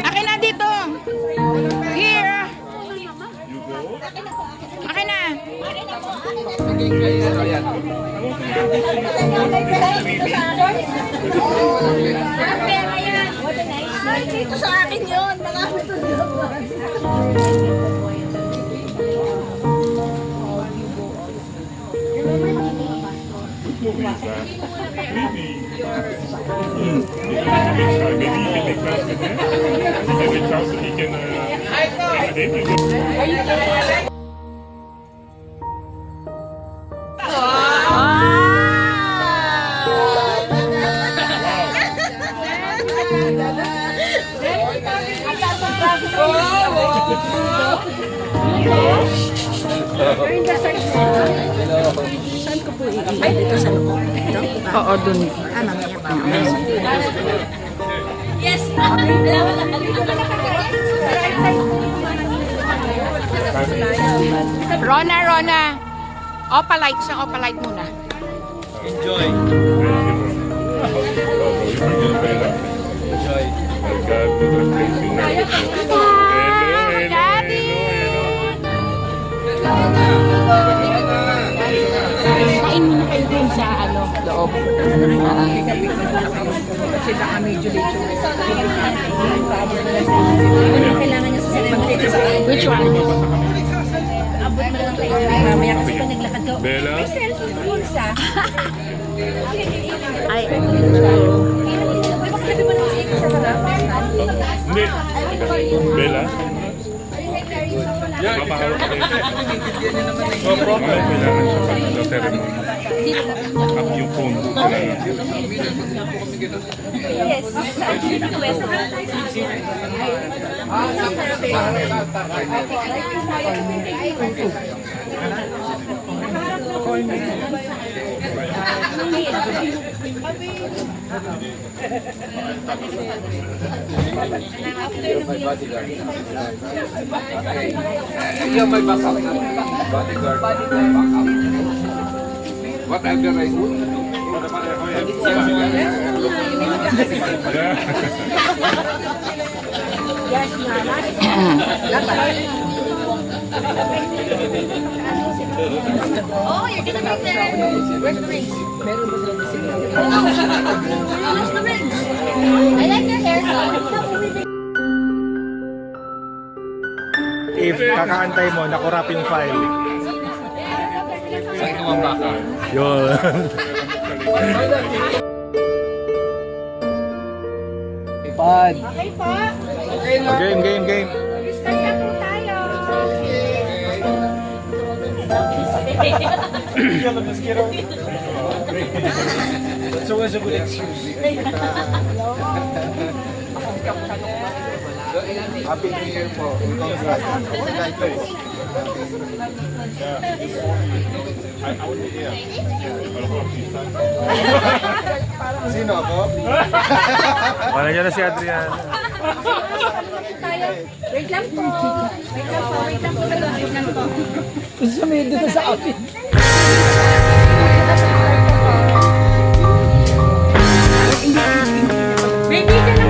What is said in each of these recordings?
Akin na dito. Here. Akin na. Dito sa akin yun. Marami to Saan ko po iiwan? Dito sa loob. Ito? Oo, dun. Mamaya pa. Yes! Rona. Opalite siya. Opalite muna. Enjoy. Enjoy. Daddy! Kain muna kayo dun sa loob. Kasi baka medyo late yung Kailangan niya sa sarili. Which one? Abot mo lang kayo. Mamaya kasi pag naglakad ka. Bella? May cellphone rules ah. Ay, Bakit mo nang sa harap? Hindi. Bella? Papahawak ka rin. No problem. Kailangan siya pag sa ceremony. At yung phone. Yes. West. You're my backup. Bodyguard. Backup. Whatever I do. Yes, mama. Oh, you're gonna be there. Where's the rings? Where's the rings? I like your haircut. If kakaantay mo, nakurap yung file. Saan ka mang backup? Yun. Ipad. Okay po. Game. Start na po tayo. That's always a good excuse. Happy New Year po. Congrats. Sino ako? Wala niya na si Adrian. Tayo. Wait lang po. Wait lang po. Sumido na sa akin. Baby, ka lang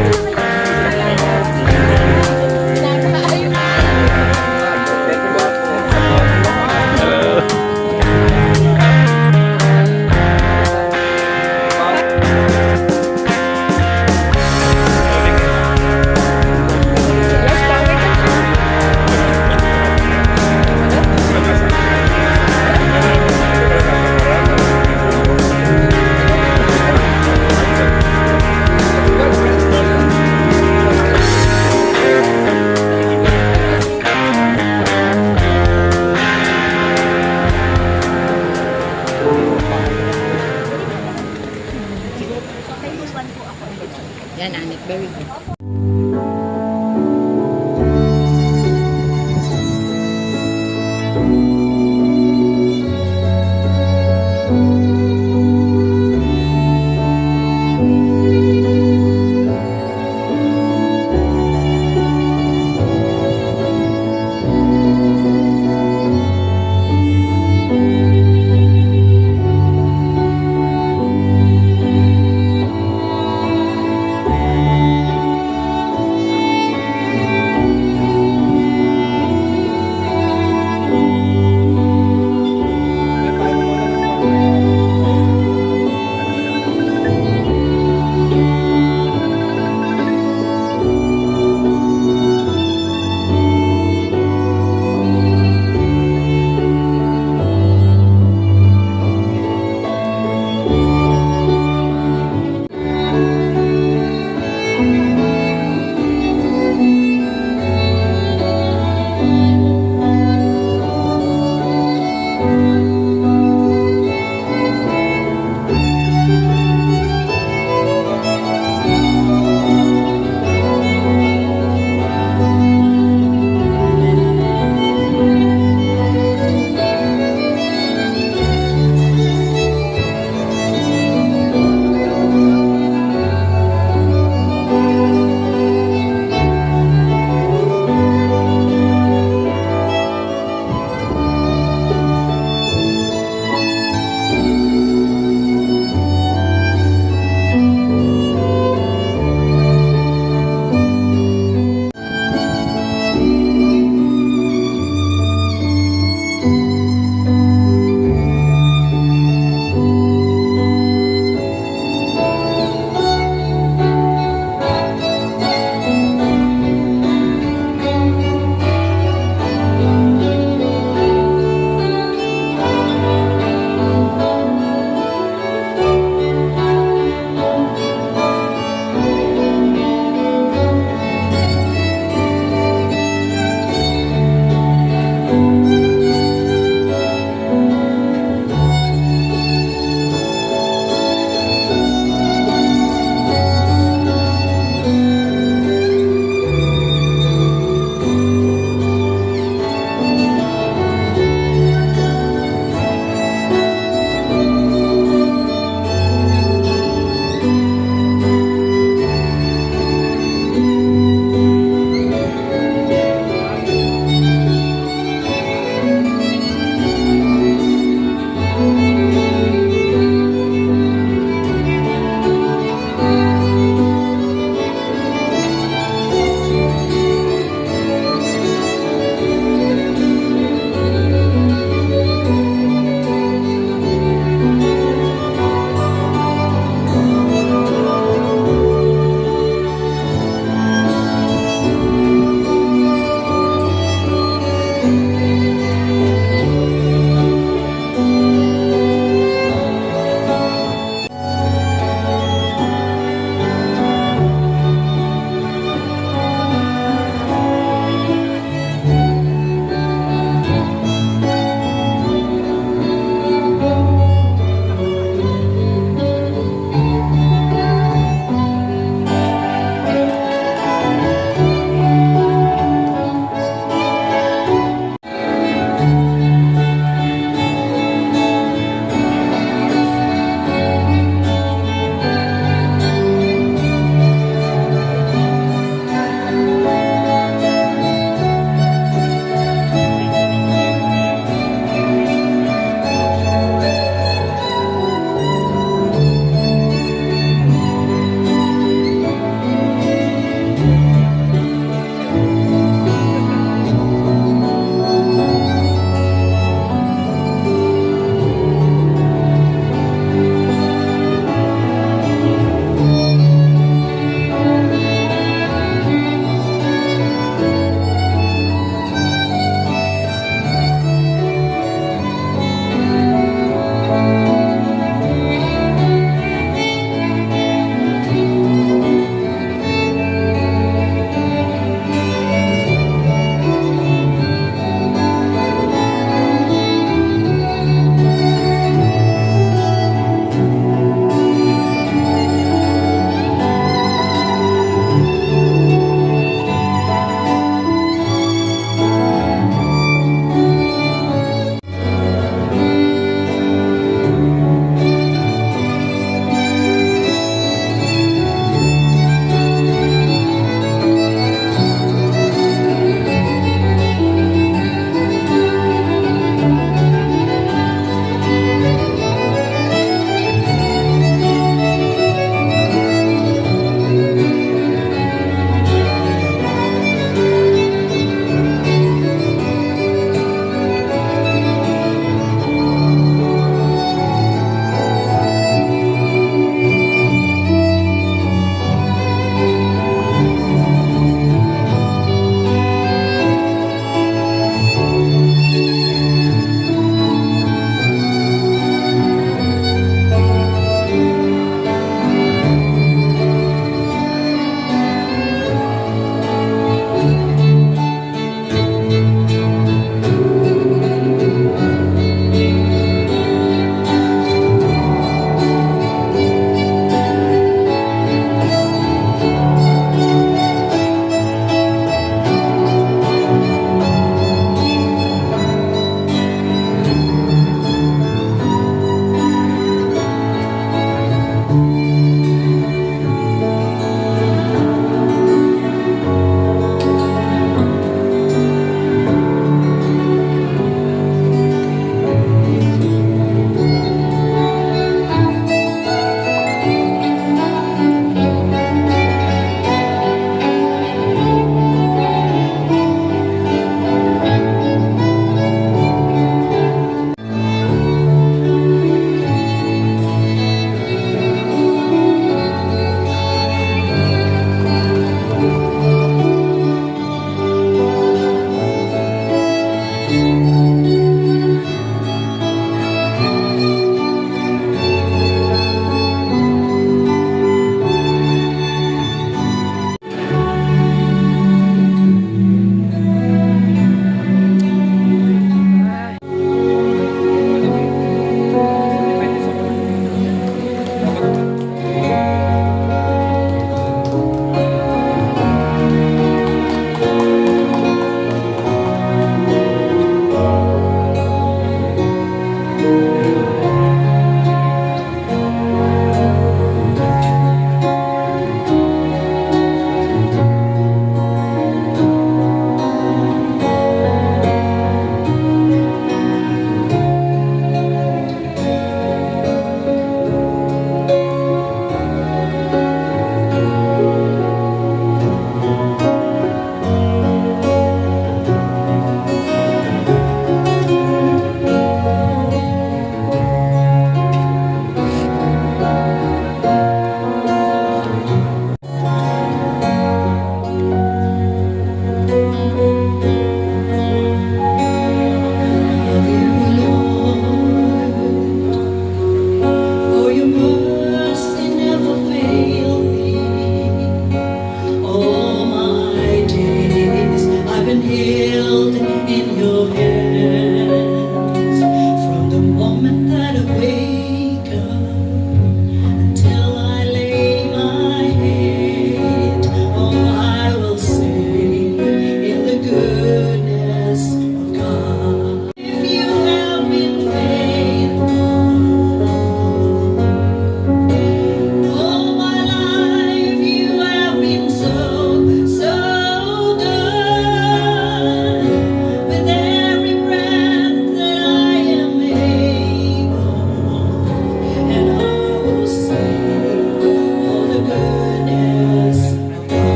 yan, Anik. Very good.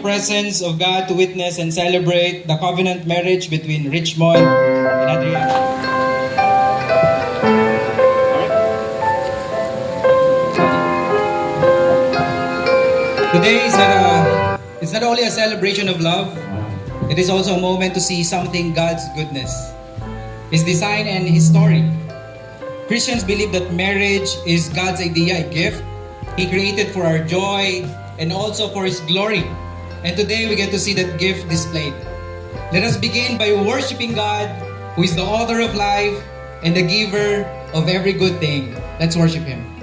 presence of God to witness and celebrate the covenant marriage between Richmond and Adriana. Today is it's not only a celebration of love, it is also a moment to see something God's goodness, His design and His story. Christians believe that marriage is God's idea, a gift He created for our joy and also for His glory. And today we get to see that gift displayed. Let us begin by worshiping God, who is the author of life and the giver of every good thing. Let's worship Him.